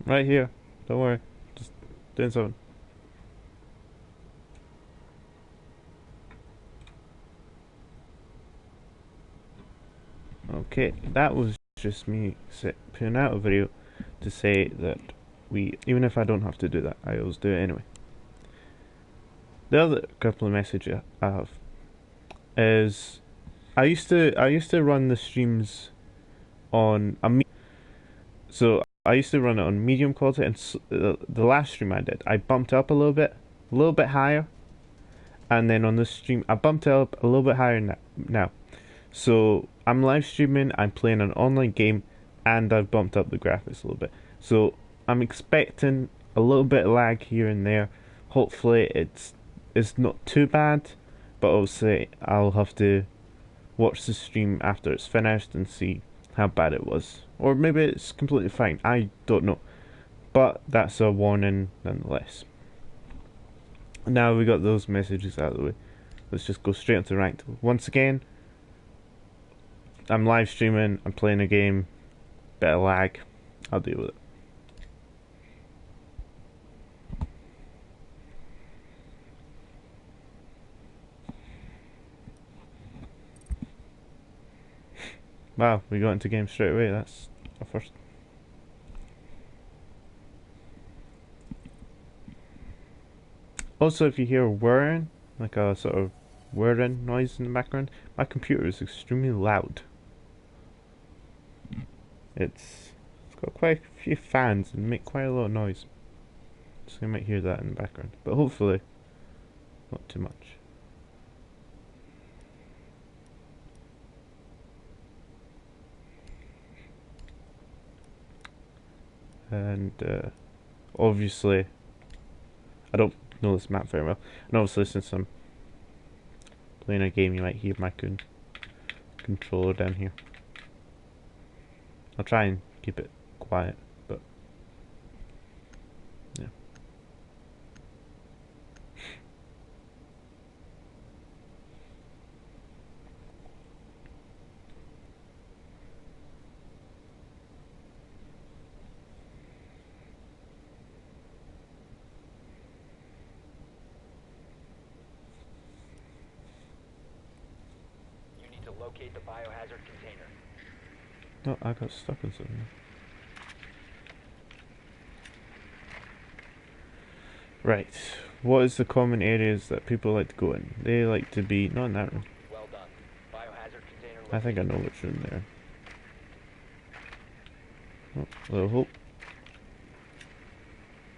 Right here. Don't worry. Just doing something. Okay, that was just me putting out a video to say that even if I don't have to do that, I always do it anyway. The other couple of messages I have is I used to run the streams on so I used to run it on medium quality, and the last stream I did, I bumped up a little bit higher, and then on this stream I bumped it up a little bit higher now. So I'm live streaming, I'm playing an online game, and I've bumped up the graphics a little bit. So I'm expecting a little bit of lag here and there. Hopefully it's not too bad, but obviously I'll have to watch the stream after it's finished and see how bad it was. Or maybe it's completely fine, I don't know. But that's a warning nonetheless. Now we got those messages out of the way. Let's just go straight into ranked. Once again, I'm live streaming, I'm playing a game, bit of lag, I'll deal with it. Wow, we got into game straight away, that's a first. Also, if you hear whirring, like a sort of whirring noise in the background, my computer is extremely loud. It's got quite a few fans and make quite a lot of noise. So you might hear that in the background, but hopefully not too much. And obviously, I don't know this map very well, and obviously since I'm playing a game, you might hear my controller down here. I'll try and keep it quiet, but yeah. You need to locate the biohazard container. No, I got stuck in something. Right. What is the common areas that people like to go in? They like to be not in that room. Well done. Biohazard container I think I located. know which room they're in. Oh, little hope.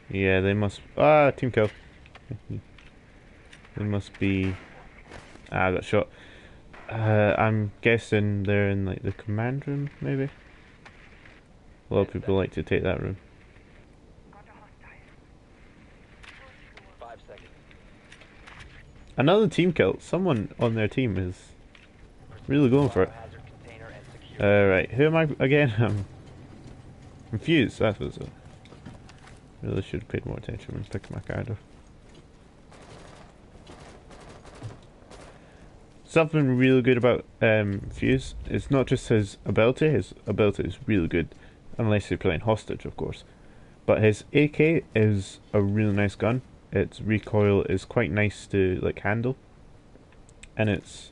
Yeah, they must. Ah, team kill. They must be. Ah, I got shot. I'm guessing they're in like the command room, maybe. A lot of people like to take that room. 5 seconds. Another team kill. Someone on their team is really going for it. Biohazard container and secure. Right, who am I again? I'm confused. That was it. Really should have paid more attention when picking my card up. Something really good about Fuse is not just his ability is really good, unless you're playing hostage, of course. But his AK is a really nice gun. Its recoil is quite nice to like handle, and it's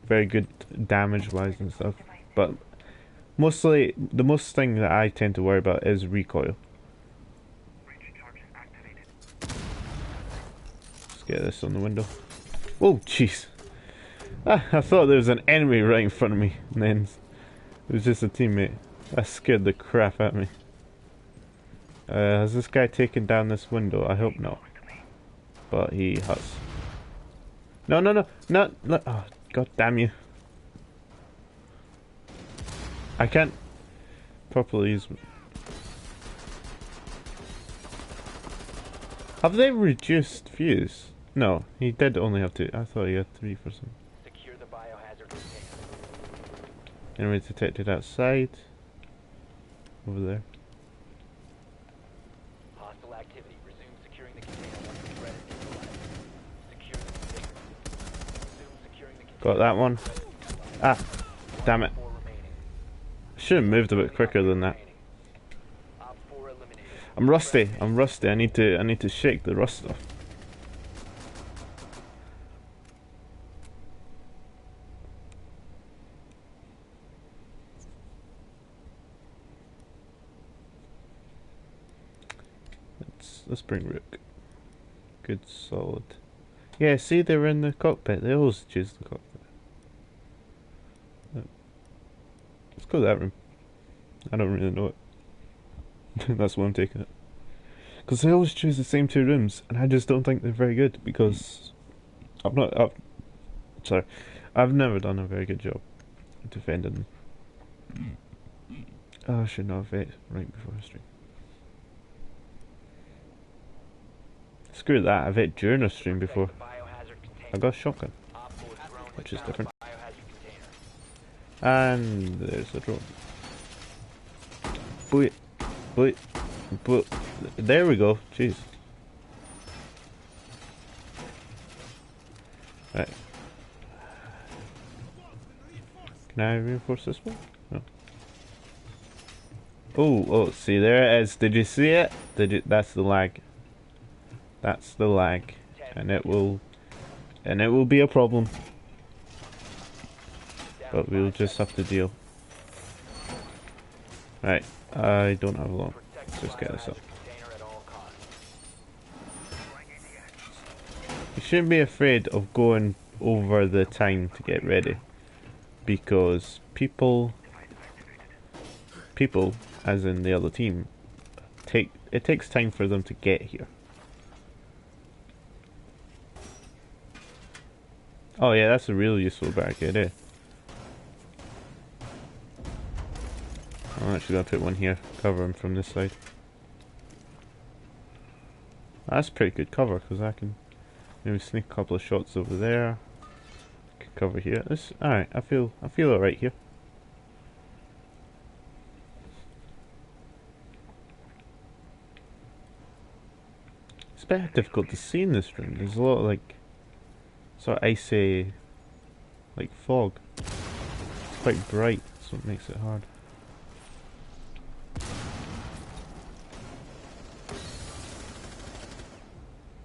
very good damage wise and stuff. But mostly, the most thing that I tend to worry about is recoil. Let's get this on the window. Oh, jeez. Ah, I thought there was an enemy right in front of me, and then it was just a teammate. That scared the crap out of me. Has this guy taken down this window? I hope not. But he has. No, no, no, no, no. Oh, god damn you. I can't properly use... Have they reduced fuse? No, he did only have 2. I thought he had 3 for some. Secure the biohazard container. Enemy detected outside. Over there. Hostile activity. Resume securing the container once the threat is neutralized. Secure the container. Resume securing the container. Got that one. Ah, damn it. 4 remaining. I should have moved a bit quicker than that. Op 4 eliminated. I'm rusty. I'm rusty. I need to shake the rust off. Let's bring Rook. Good, solid. Yeah, see, they were in the cockpit. They always choose the cockpit. Let's go to that room. I don't really know it. That's why I'm taking it. Because they always choose the same two rooms, and I just don't think they're very good, because I've never done a very good job defending them. Oh, I should not have ate right before a stream. Screw that, I've ate during a stream before. I got a shotgun, which is different. And there's a drone. Boy. There we go, jeez. Right. Can I reinforce this one? No. Oh, see, there it is. Did you see it? That's the lag. That's the lag. And it will be a problem. But we'll just have to deal. Right, I don't have long. Let's just get this up. You shouldn't be afraid of going over the time to get ready. Because people, as in the other team, it takes time for them to get here. Oh yeah, that's a really useful barricade, eh? I'm actually gonna put one here, cover him from this side. That's pretty good cover, because I can maybe sneak a couple of shots over there. Could cover here. Alright, I feel alright here. It's a bit difficult to see in this room. There's a lot of like sort of icy like fog. It's quite bright, so it makes it hard.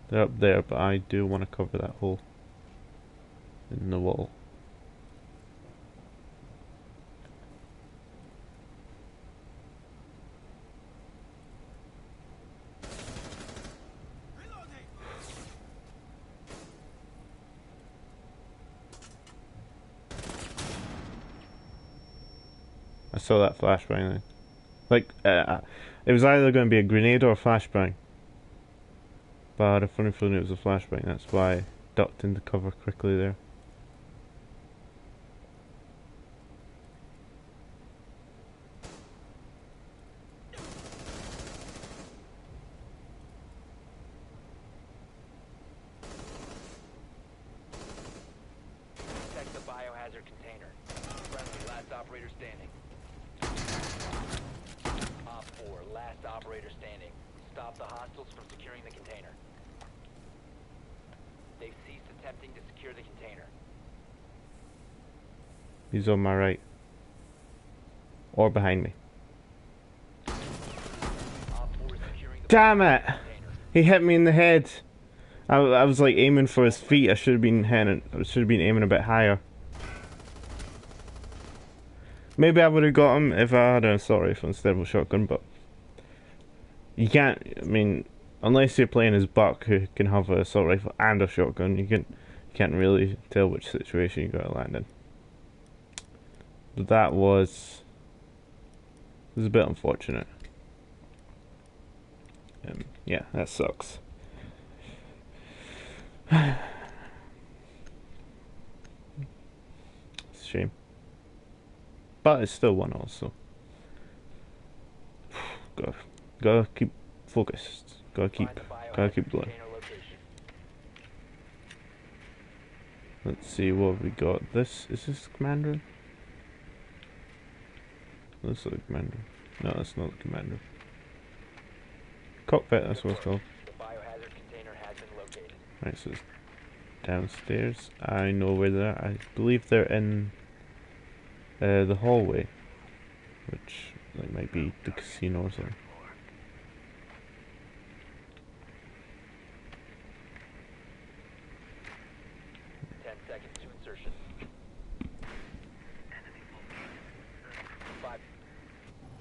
They're up there, but I do want to cover that hole in the wall. I saw that flashbang then. Like, it was either going to be a grenade or a flashbang. But I had a funny feeling it was a flashbang, that's why I ducked into cover quickly there. Protect the biohazard container. Friendly, last operator standing. Op 4, last operator standing. Stop the hostiles from securing the container. They've ceased attempting to secure the container. He's on my right. Or behind me. Op 4 is securing the Damn it! container. He hit me in the head. I was like aiming for his feet. I should have been aiming a bit higher. Maybe I would have got him if I had an assault rifle instead of a shotgun, but you can't. I mean, unless you're playing as Buck, who can have an assault rifle and a shotgun, you can't really tell which situation you got to land in. But that was a bit unfortunate. Yeah, that sucks. It's a shame. But it's still one also. Gotta keep focused. Gotta keep going. Let's see what we got. Is this commander? Looks like the commander. No, that's not the commander. Cockpit, that's what it's called. The biohazard container has been located. Right, so it's downstairs. I know where they're at. I believe they're in the hallway, which like might be the casino or something.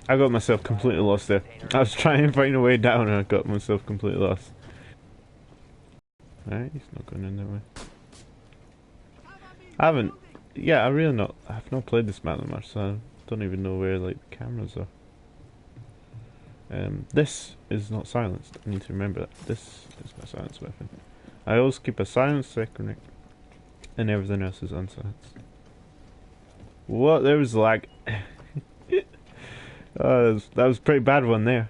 I got myself completely lost there. I was trying to find a way down and I got myself completely lost. Right, he's not going in that way. I haven't. Yeah, I really not. I've not played this map that much, so I don't even know where like the cameras are. This is not silenced. I need to remember that. This is my silence weapon. I always keep a silenced second, and everything else is unsilenced. What? There was lag. That was a pretty bad one there.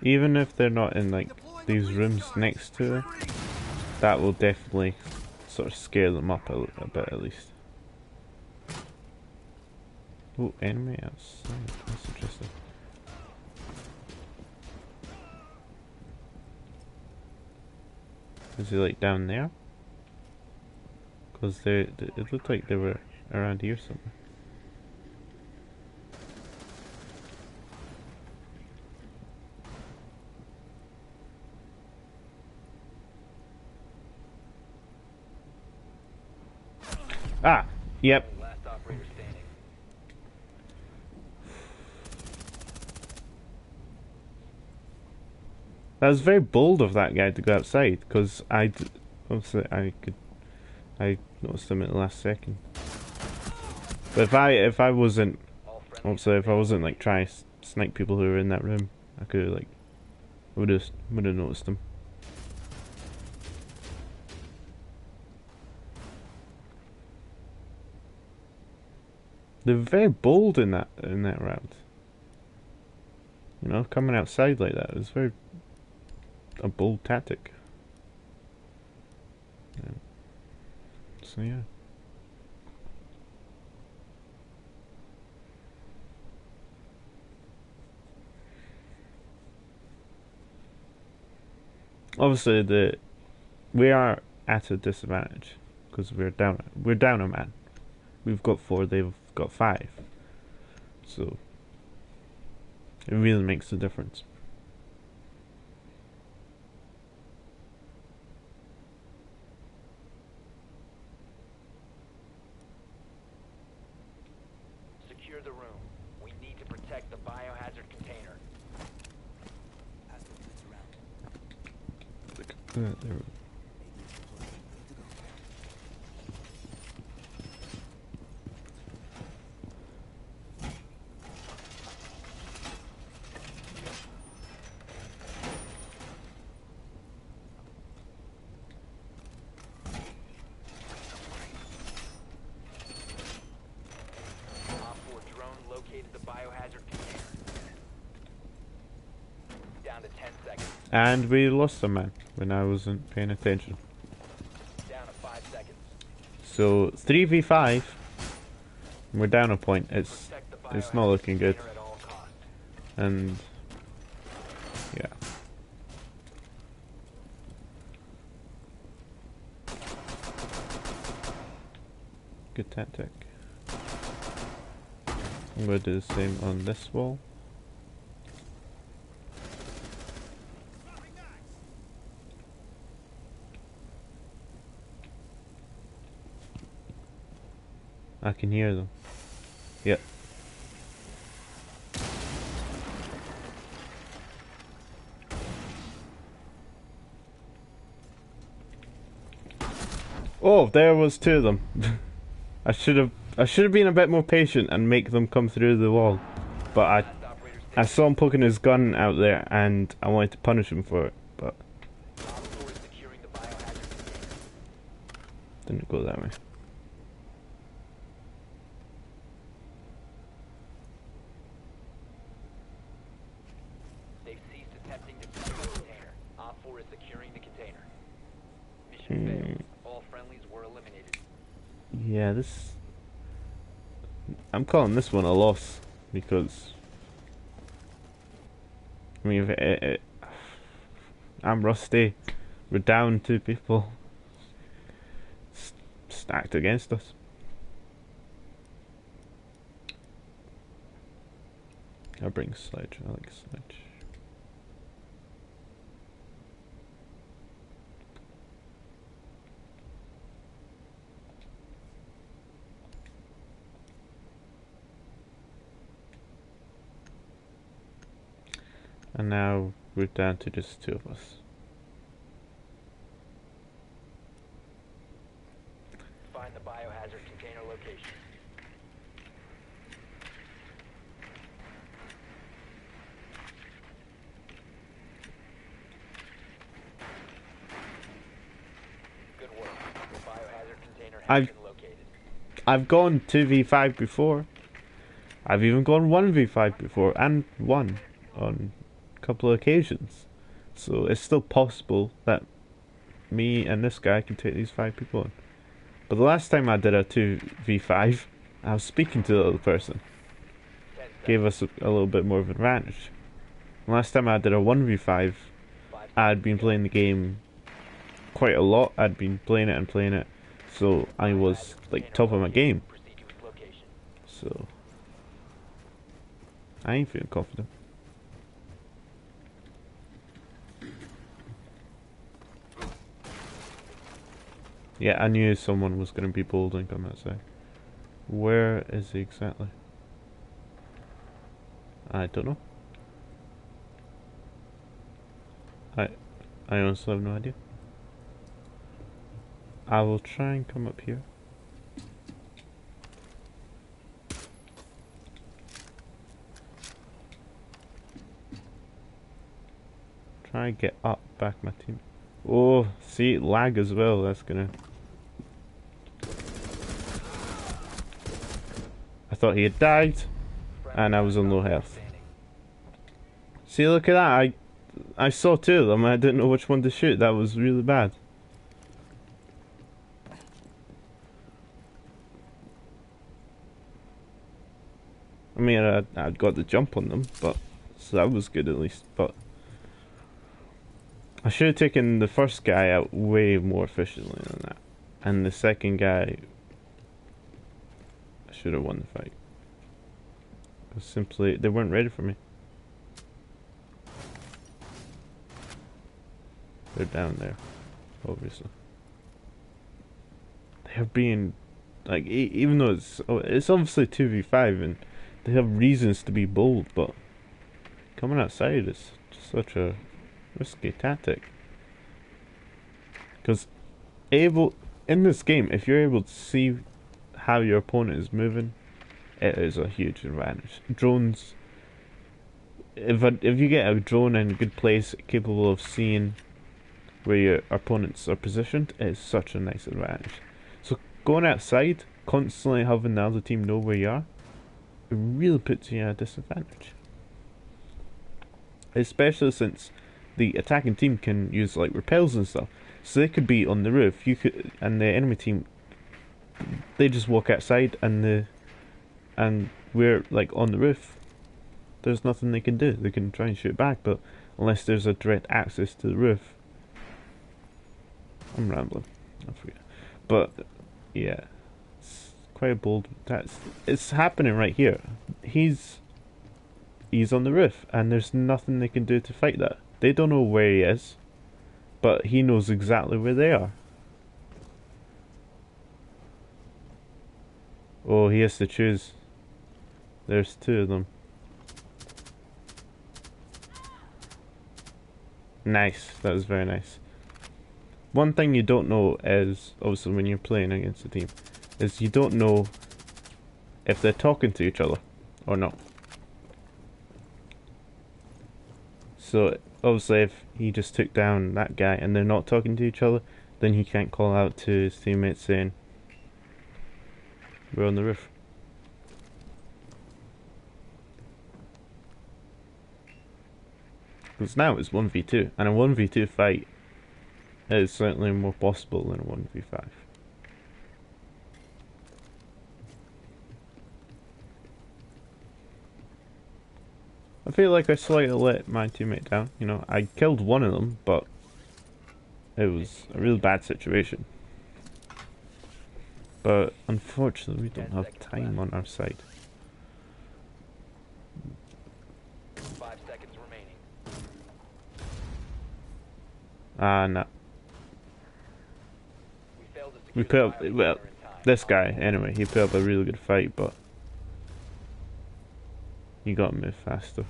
Even if they're not in like these rooms next to them, that will definitely sort of scare them up a bit at least. Oh, enemy outside. That's interesting. Is he like down there? Because it looked like they were around here somewhere. Ah! Yep. Last operator standing. That was very bold of that guy to go outside, because obviously I noticed him at the last second. But if I wasn't, All friendly obviously if I wasn't like trying to snipe people who were in that room, I could have like would have noticed them. They're very bold in that round. You know, coming outside like that is very a bold tactic. So yeah. Obviously, we are at a disadvantage because we're down a man. We've got 4, they've got 5. So it really makes a difference. Secure the room. We need to protect the biohazard container. There. Op 4 drone located the biohazard container. Down to 10 seconds. And we lost a man when I wasn't paying attention. Down to 5 seconds. So 3v5. We're down a point. It's not looking good. At all costs. And yeah. Good tactic. I'm going to do the same on this wall. I can hear them. Yep. Oh, there was 2 of them. I should have been a bit more patient and make them come through the wall. But I saw him poking his gun out there and I wanted to punish him for it, but didn't go that way. They've ceased attempting to secure the container. Op 4 is securing the container. Mission failed. All friendlies were eliminated. Yeah, I'm calling this one a loss because I mean, I'm rusty. We're down 2 people stacked against us. I'll bring Sledge. I like Sledge. And now we're down to just two of us. Find the biohazard container location. Good work. The biohazard container has I've- been located. I've gone 2v5 before. I've even gone 1v5 before and won on a couple of occasions. So it's still possible that me and this guy can take these 5 people on. But the last time I did a 2v5, I was speaking to the other person. 10 Gave us a little bit more of an advantage. The last time I did a 1v5, I'd been playing the game quite a lot. I'd been playing it, so I was like top of my game. Proceed to its location. So I ain't feeling confident. Yeah, I knew someone was going to be bold and come outside. Where is he exactly? I don't know. I honestly have no idea. I will try and come up here. Try and get up back my team. Oh, see, lag as well. That's gonna. I thought he had died, and I was on low health. See, look at that. I saw two of them. I didn't know which one to shoot. That was really bad. I mean, I got the jump on them, but so that was good at least. But I should have taken the first guy out way more efficiently than that, and the second guy, I should have won the fight. Because simply, they weren't ready for me. They're down there, obviously. They're being, like, even though it's obviously 2v5 and they have reasons to be bold, but coming outside is just such a risky tactic. Because in this game, if you're able to see how your opponent is moving, it is a huge advantage. Drones, if you get a drone in a good place capable of seeing where your opponents are positioned, it is such a nice advantage. So going outside, constantly having the other team know where you are, it really puts you at a disadvantage. Especially since the attacking team can use like repels and stuff. So they could be on the roof, and the enemy team, they just walk outside and we're like on the roof. There's nothing they can do. They can try and shoot back, but unless there's a direct access to the roof. I'm rambling. I forget. But yeah, it's quite a bold. It's happening right here. He's on the roof, and there's nothing they can do to fight that. They don't know where he is, but he knows exactly where they are. Oh, he has to choose. There's two of them. Nice. That was very nice. One thing you don't know is, obviously when you're playing against a team, is you don't know if they're talking to each other or not. So obviously if he just took down that guy and they're not talking to each other, then he can't call out to his teammates saying, we're on the roof. Because now it's 1v2, and a 1v2 fight is certainly more possible than a 1v5. I feel like I slightly let my teammate down. You know, I killed one of them, but it was a real bad situation. But unfortunately, we don't have time on our side. 5 seconds remaining. Ah, no. We failed to We secure put the up, biohazard well, in time. this guy, anyway, he put up a really good fight, but you gotta move faster.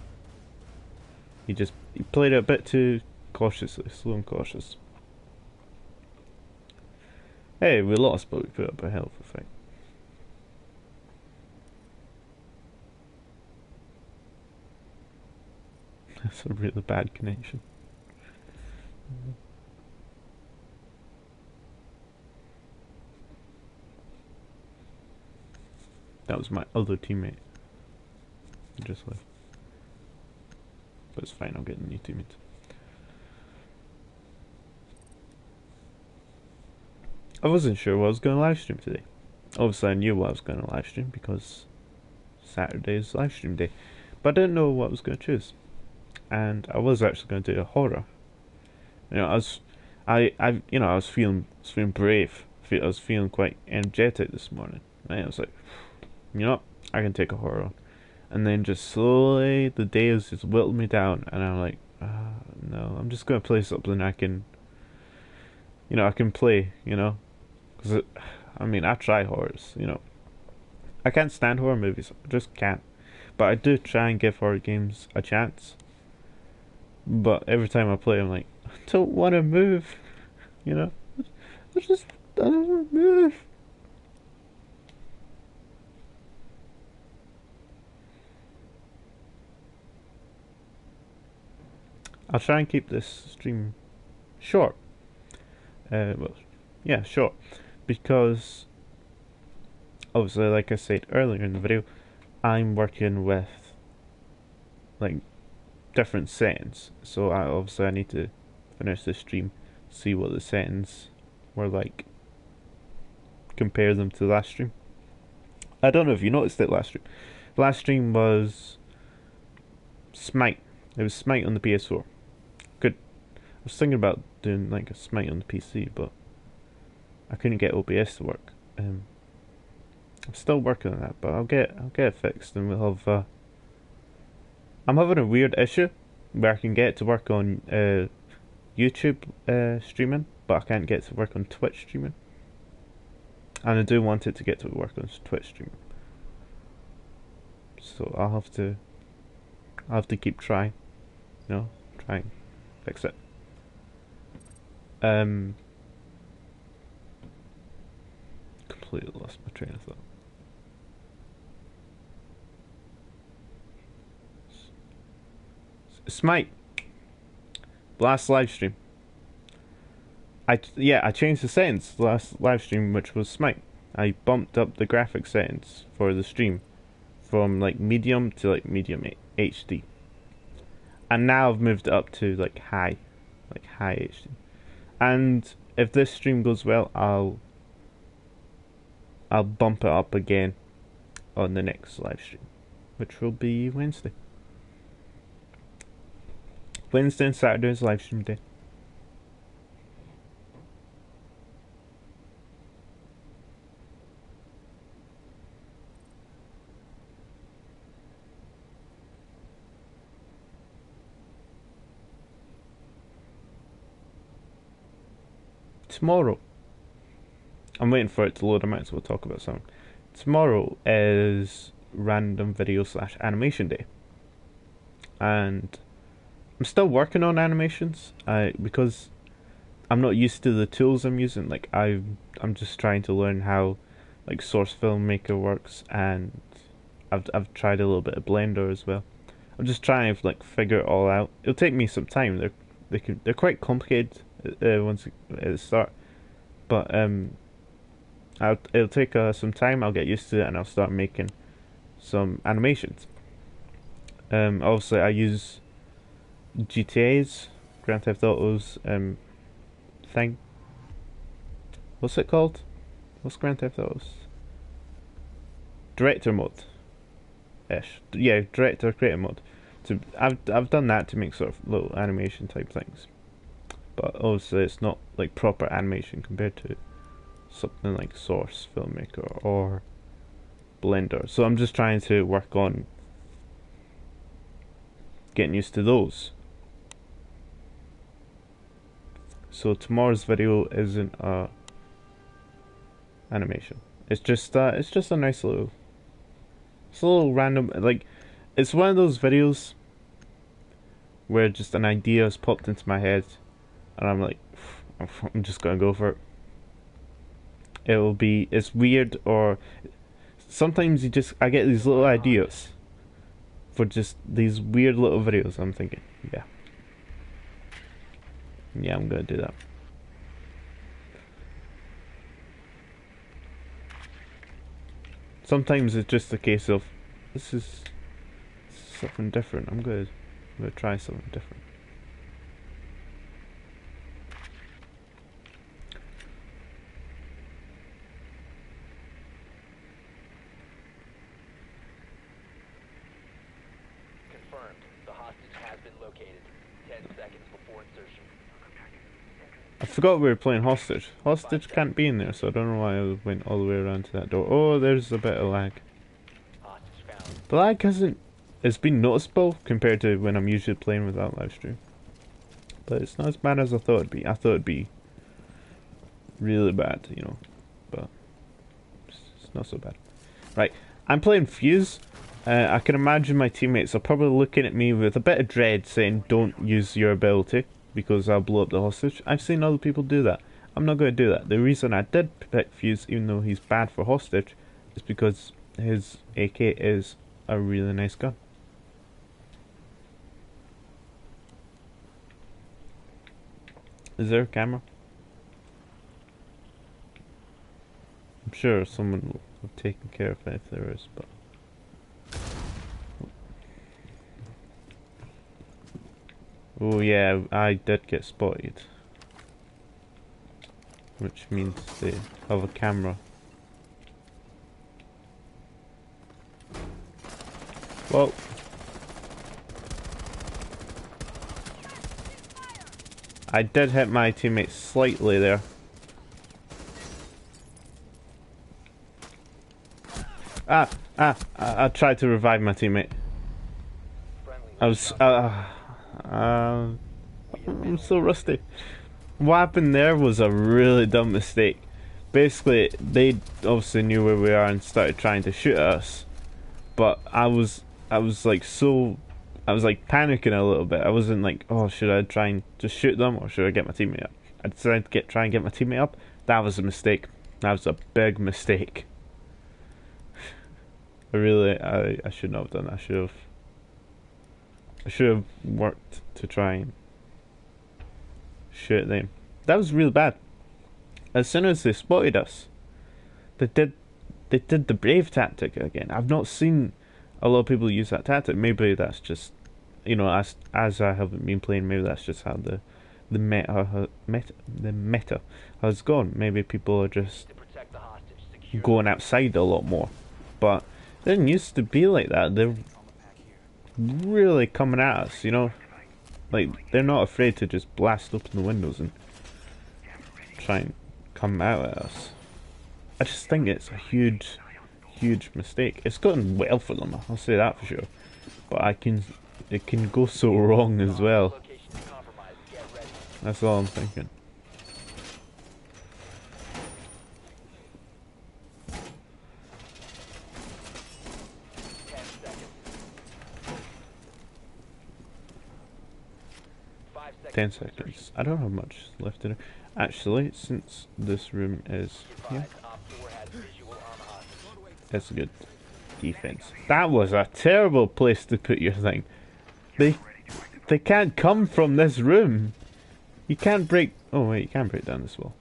He just he played it a bit too cautiously, slow and cautious. Hey, we lost, but we put up a hell of a fight. That's a really bad connection. That was my other teammate. He just left. But it's fine, I'll get a new teammate. I wasn't sure what I was going to live stream today. Obviously, I knew what I was going to live stream because Saturday is live stream day. But I didn't know what I was going to choose. And I was actually going to do a horror. You know, I was feeling brave. I was feeling quite energetic this morning. And I was like, you know what? I can take a horror on. And then just slowly, the day has just whittled me down. And I'm like, no, I'm just going to play something I can play, Because, I try horrors, I can't stand horror movies. I just can't. But I do try and give horror games a chance. But every time I play, I'm like, I don't want to move, I don't want to move. I'll try and keep this stream short. Short. Because, obviously, like I said earlier in the video, I'm working with, different settings. So I need to finish this stream, see what the settings were like, compare them to the last stream. I don't know if you noticed it last stream. Last stream was Smite. It was Smite on the PS4. I was thinking about doing a Smite on the PC, but I couldn't get OBS to work. I'm still working on that, but I'll get it fixed, and we'll have. I'm having a weird issue where I can get it to work on YouTube streaming, but I can't get it to work on Twitch streaming. And I do want it to get to work on Twitch streaming. So I'll have to keep trying, try and fix it. Completely lost my train of thought. Smite. Last live stream. I changed the settings last live stream, which was Smite. I bumped up the graphic settings for the stream from medium to medium HD. And now I've moved it up to high HD. And if this stream goes well, I'll bump it up again on the next live stream, which will be Wednesday. Wednesday and Saturday is live stream day. Tomorrow, I'm waiting for it to load. I might as well talk about something. Tomorrow is random video / animation day, and I'm still working on animations. Because I'm not used to the tools I'm using. I'm just trying to learn how Source Filmmaker works, and I've tried a little bit of Blender as well. I'm just trying to figure it all out. It'll take me some time. They're quite complicated once at the start, but it'll take some time. I'll get used to it, and I'll start making some animations. Obviously, I use GTA's Grand Theft Auto's thing. What's it called? What's Grand Theft Auto's director mode? Director creator mode. I've done that to make sort of little animation type things, but obviously it's not proper animation compared to something like Source Filmmaker or Blender. So I'm just trying to work on getting used to those. So tomorrow's video isn't animation. It's just a nice little. It's a little random. It's one of those videos where just an idea has popped into my head, and I'm like, I'm just gonna go for it. It's weird, or sometimes I get these little ideas for just these weird little videos. I'm thinking, yeah, I'm gonna do that. Sometimes it's just a case of, this is something different. I'm gonna try something different. Confirmed. The hostage has been located. 10 seconds before insertion. I forgot we were playing hostage. Hostage can't be in there, so I don't know why I went all the way around to that door. Oh, there's a bit of lag. Hostage found. The lag hasn't... It's been noticeable compared to when I'm usually playing without live stream. But it's not as bad as I thought it'd be. I thought it'd be really bad, you know. But it's not so bad. Right, I'm playing Fuse. I can imagine my teammates are probably looking at me with a bit of dread, saying, "Don't use your ability, because I'll blow up the hostage." I've seen other people do that. I'm not going to do that. The reason I did pick Fuse, even though he's bad for hostage, is because his AK is a really nice gun. Is there a camera? I'm sure someone will have taken care of it if there is, but... Oh yeah, I did get spotted. Which means they have a camera. Whoa. I did hit my teammate slightly there. I tried to revive my teammate. I was, I'm so rusty. What happened there was a really dumb mistake. Basically, they obviously knew where we are and started trying to shoot at us. But I was like panicking a little bit. I wasn't like, oh, should I try and just shoot them or should I get my teammate up? I decided to try and get my teammate up. That was a mistake. That was a big mistake. I should not have done that. I should have worked to try and shoot them. That was really bad. As soon as they spotted us, they did the brave tactic again. I've not seen a lot of people use that tactic. Maybe that's just, you know, as I haven't been playing, maybe that's just how the meta has gone. Maybe people are just going outside a lot more. But it didn't used to be like that. They're really coming at us, you know? Like, they're not afraid to just blast open the windows and try and come out at us. I just think it's a huge mistake. It's gotten well for them, I'll say that for sure. But it can go so wrong as well. That's all I'm thinking. Ten seconds. I don't have much left in it. Actually, since this room is here, it's a good defense. That was a terrible place to put your thing. They can't come from this room. You can't break. Oh wait, you can break down this wall.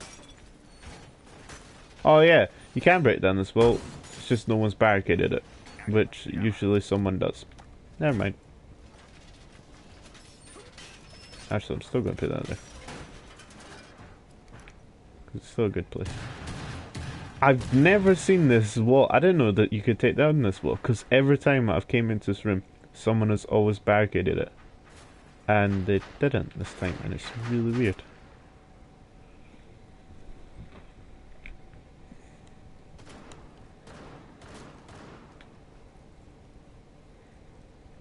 Oh yeah, you can break down this wall. It's just no one's barricaded it, which usually someone does. Never mind. Actually, I'm still going to put that there. It's still a good place. I've never seen this wall. I didn't know that you could take down this wall, because every time I've came into this room, someone has always barricaded it. And they didn't this time, and it's really weird.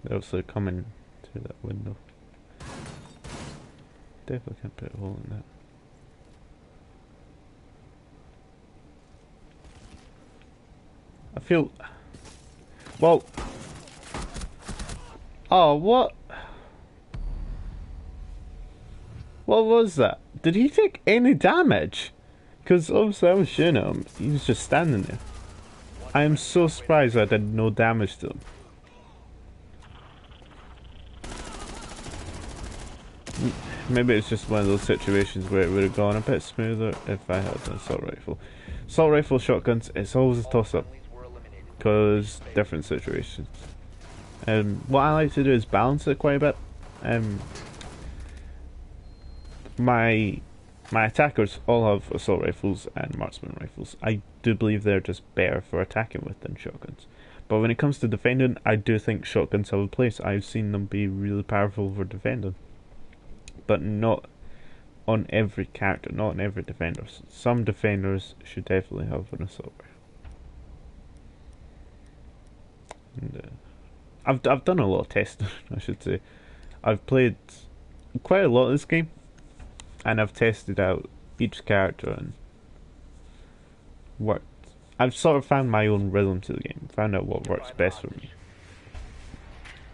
They're also coming to that window. Definitely can put a hole in that. I feel... Well... Oh, what? What was that? Did he take any damage? Because obviously I was shooting at him. He was just standing there. I am so surprised I did no damage to him. Maybe it's just one of those situations where it would have gone a bit smoother if I had an assault rifle. Assault rifle shotguns, it's always a toss up. Because different situations. What I like to do is balance it quite a bit. My attackers all have assault rifles and marksman rifles. I do believe they're just better for attacking with than shotguns. But when it comes to defending, I do think shotguns have a place. I've seen them be really powerful for defending. But not on every character, not on every defender. Some defenders should definitely have an assault rifle. And, I've done a lot of testing, I should say. I've played quite a lot of this game, and I've tested out each character and worked. I've sort of found my own rhythm to the game, found out what works best for me.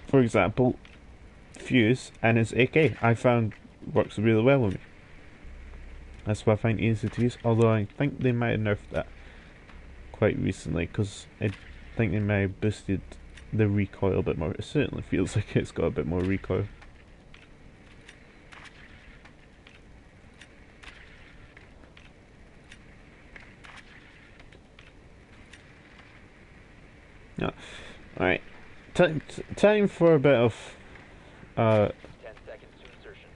For example, Fuse and his AK, I found works really well with me. That's what I find easy to use, although I think they might have nerfed that quite recently, because I think they may have boosted the recoil a bit more. It certainly feels like it's got a bit more recoil. No. Alright. Time for a bit of 10 seconds to insertion.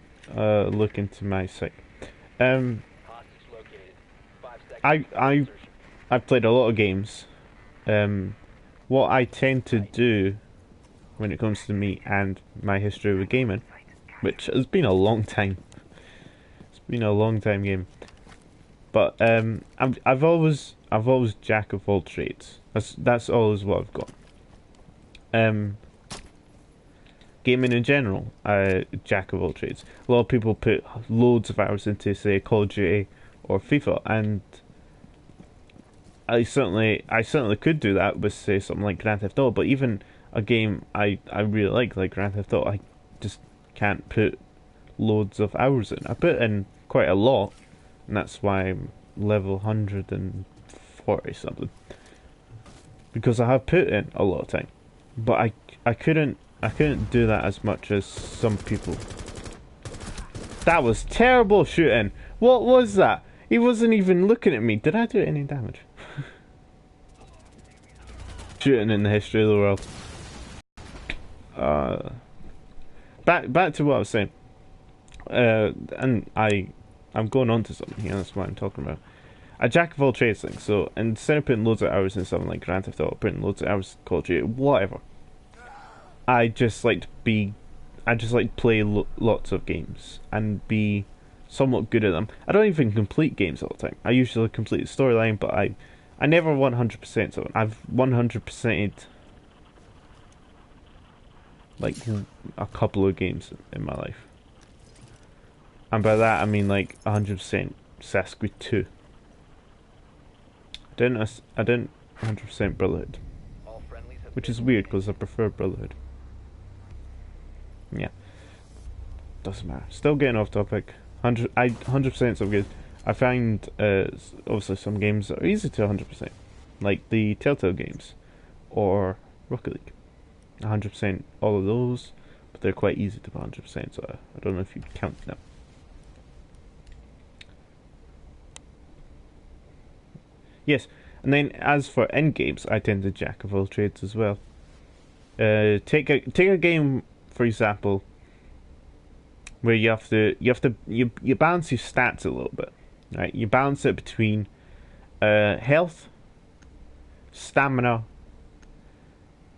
look into my site. Hostage located. 5 seconds to insertion. I've played a lot of games. What I tend to do when it comes to me and my history with gaming, which has been a long time. It's been a long time game. But I've always jack of all trades. That's always what I've got. Gaming in general, jack of all trades. A lot of people put loads of hours into, say, Call of Duty or FIFA, and I certainly could do that with, say, something like Grand Theft Auto. But even a game I really like Grand Theft Auto, I just can't put loads of hours in. I put in quite a lot, and that's why I'm level 140 something. Because I have put in a lot of time, but I couldn't do that as much as some people. That was terrible shooting. What was that? He wasn't even looking at me. Did I do any damage? Shooting in the history of the world. Back to what I was saying. And I'm going on to something here. That's what I'm talking about. A jack of all trades thing. So instead of putting loads of hours in something like Grand Theft Auto, putting loads of hours in Call of Duty, whatever. I just like to play lots of games and be somewhat good at them. I don't even complete games all the time. I usually complete the storyline, but I never 100% something. I've 100%ed like a couple of games in my life, and by that I mean like 100% Assassin's Creed 2. I didn't 100% Brotherhood, which is weird because I prefer Brotherhood. Yeah, doesn't matter. Still getting off topic. 100% some games. I find obviously some games that are easy to 100%, like the Telltale games or Rocket League. 100% all of those, but they're quite easy to 100%. So I don't know if you count them. Yes, and then as for end games, I tend to jack of all trades as well. Take a game, for example, where you balance your stats a little bit, right? You balance it between health, stamina,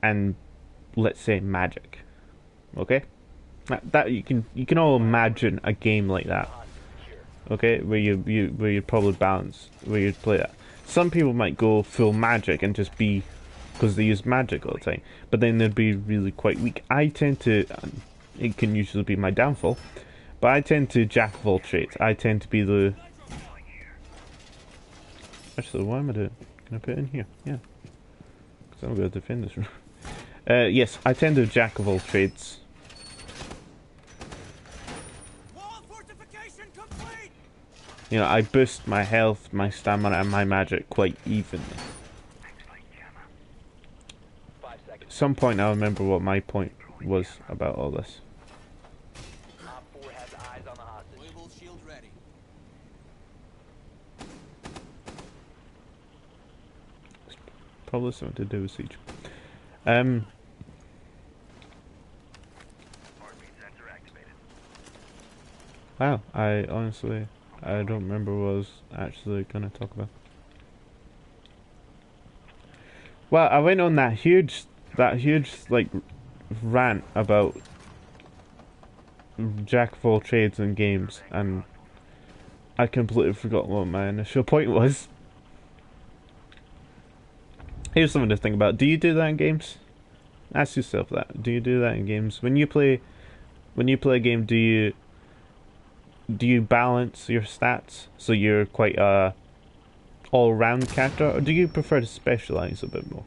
and let's say magic. Okay, that you can all imagine a game like that. Okay, where you'd probably balance, where you'd play that. Some people might go full magic and just be, because they use magic all the time, but then they'd be really quite weak. I tend to, it can usually be my downfall, but I tend to jack of all trades. I tend to be the... Actually, what am I doing? Can I put it in here? Yeah. Because I'm going to defend this room. Yes, I tend to jack of all trades. You know, I boost my health, my stamina, and my magic quite evenly. 5 seconds. At some point, I'll remember what my point was about all this. Op 4 has eyes on the hostage. Able shield ready. Probably something to do with Siege. Heartbeat sensor activated. Wow, I honestly, I don't remember what I was actually gonna talk about. Well, I went on that huge like rant about jack of all trades in games, and I completely forgot what my initial point was. Here's something to think about. Do you do that in games? Ask yourself that. Do you do that in games? When you play a game, do you balance your stats so you're quite a all-round character, or do you prefer to specialize a bit more?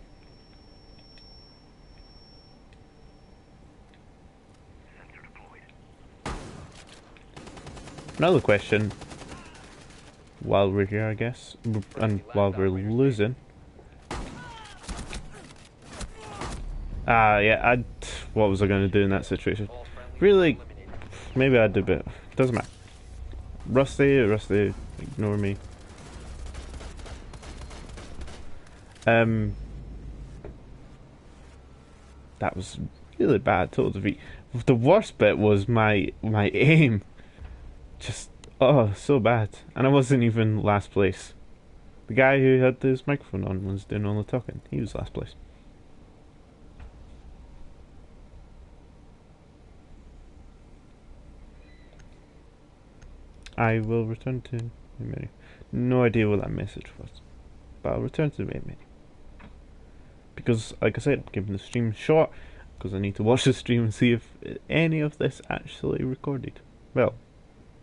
Another question, while we're here, I guess, and while we're losing. Yeah, what was I going to do in that situation? All friendlies Really, eliminated. maybe I'd do a bit. Doesn't matter. Rusty, ignore me. That was really bad. Total defeat. The worst bit was my aim. Just so bad, and I wasn't even last place. The guy who had this microphone on was doing all the talking. He was last place. I will return to the menu. No idea what that message was, but I'll return to the main menu. Because, like I said, I'm keeping the stream short, because I need to watch the stream and see if any of this actually recorded. Well,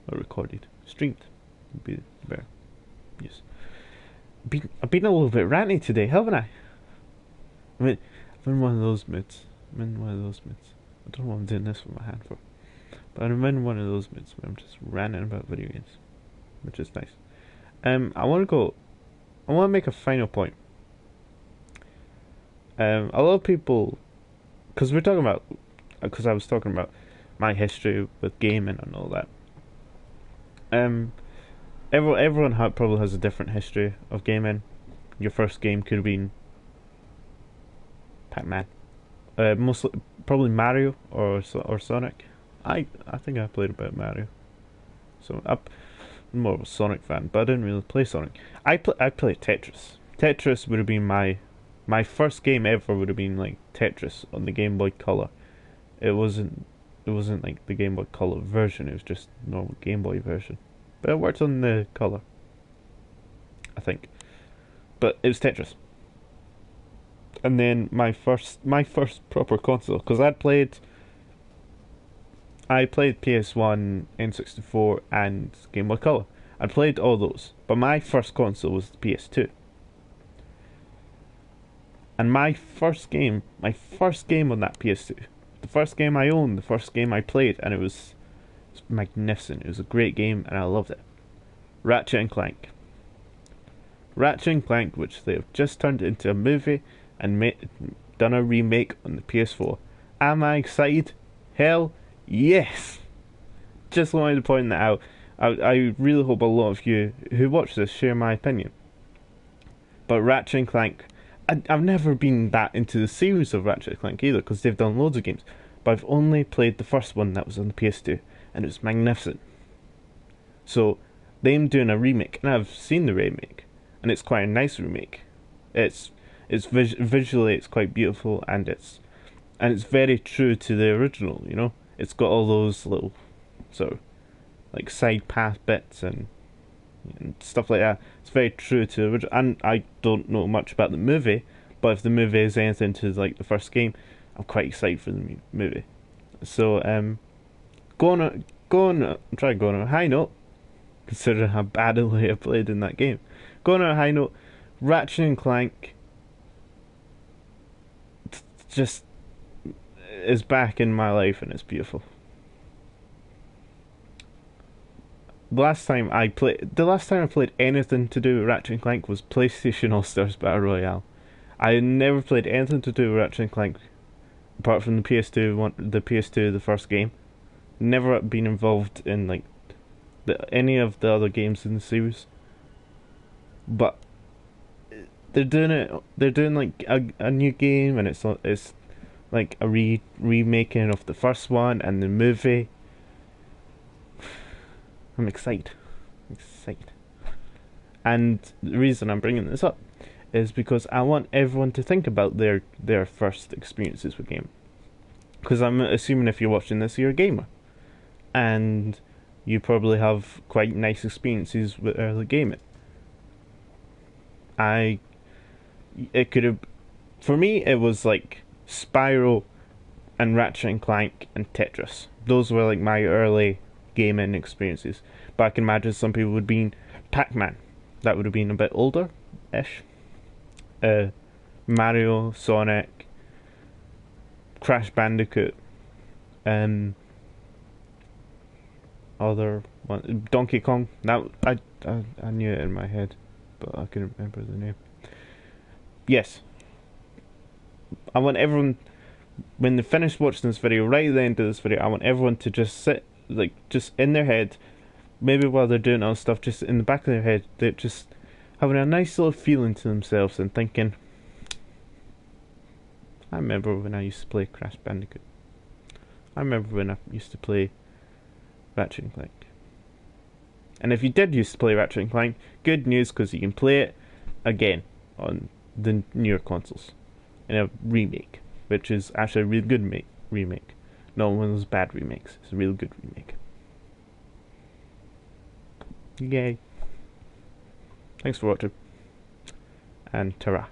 not recorded, streamed would be better. Yes. I've been a little bit ranty today, haven't I? I mean, I'm in one of those moods. I don't know what I'm doing this with my hand for. But I'm in one of those moods where I'm just ranting about video games, which is nice. I want to make a final point. A lot of people, because I was talking about my history with gaming and all that. Everyone probably has a different history of gaming. Your first game could have been Pac-Man, mostly probably Mario or Sonic. I think I played a bit of Mario, so I'm more of a Sonic fan, but I didn't really play Sonic. I played Tetris. Tetris would have been my first game ever. Would have been like Tetris on the Game Boy Color. It wasn't like the Game Boy Color version. It was just normal Game Boy version, but it worked on the Color, I think. But it was Tetris. And then my first proper console, because I played PS1, N64, and Game Boy Color. I played all those, but my first console was the PS2. And my first game on that PS2, the first game I owned, the first game I played, and it was magnificent. It was a great game, and I loved it. Ratchet and Clank. Ratchet and Clank, which they have just turned into a movie and done a remake on the PS4. Am I excited? Hell yes! Just wanted to point that out. I really hope a lot of you who watch this share my opinion. But Ratchet and Clank, I've never been that into the series of Ratchet and Clank either, because they've done loads of games. But I've only played the first one that was on the PS2, and it was magnificent. So, them doing a remake, and I've seen the remake, and it's quite a nice remake. Visually it's quite beautiful, and it's very true to the original. You know, it's got all those little sort of like side path bits and stuff like that. It's very true to the original, and I don't know much about the movie, but if the movie is anything to like the first game, I'm quite excited for the movie. So I'm trying to go on a high note, considering how badly I played in that game. Going on a high note, Ratchet and Clank just is back in my life, and it's beautiful. the last time I played anything to do with Ratchet and Clank was PlayStation All Stars Battle Royale. I never played anything to do with Ratchet and Clank apart from the PS2, the first game. Never been involved in like any of the other games in the series. But they're doing it. They're doing like a new game, and it's like a remaking of the first one and the movie. I'm excited. And the reason I'm bringing this up is because I want everyone to think about their first experiences with game. Because I'm assuming if you're watching this, you're a gamer, and you probably have quite nice experiences with early gaming. It could have, for me, it was like Spyro and Ratchet and Clank and Tetris. Those were like my early gaming experiences. But I can imagine some people would be Pac-Man. That would have been a bit older-ish. Mario, Sonic, Crash Bandicoot, other one, Donkey Kong. That I knew it in my head, but I couldn't remember the name. Yes, I want everyone, when they finish watching this video, right at the end of this video, I want everyone to just sit, like, just in their head, maybe while they're doing other stuff, just in the back of their head, they're just having a nice little feeling to themselves and thinking, I remember when I used to play Crash Bandicoot. I remember when I used to play Ratchet and Clank. And if you did used to play Ratchet and Clank, good news, because you can play it again on the newer consoles in a remake, which is actually a really good remake. Not one of those bad remakes. It's a really good remake. Yay. Thanks for watching, and ta-ra.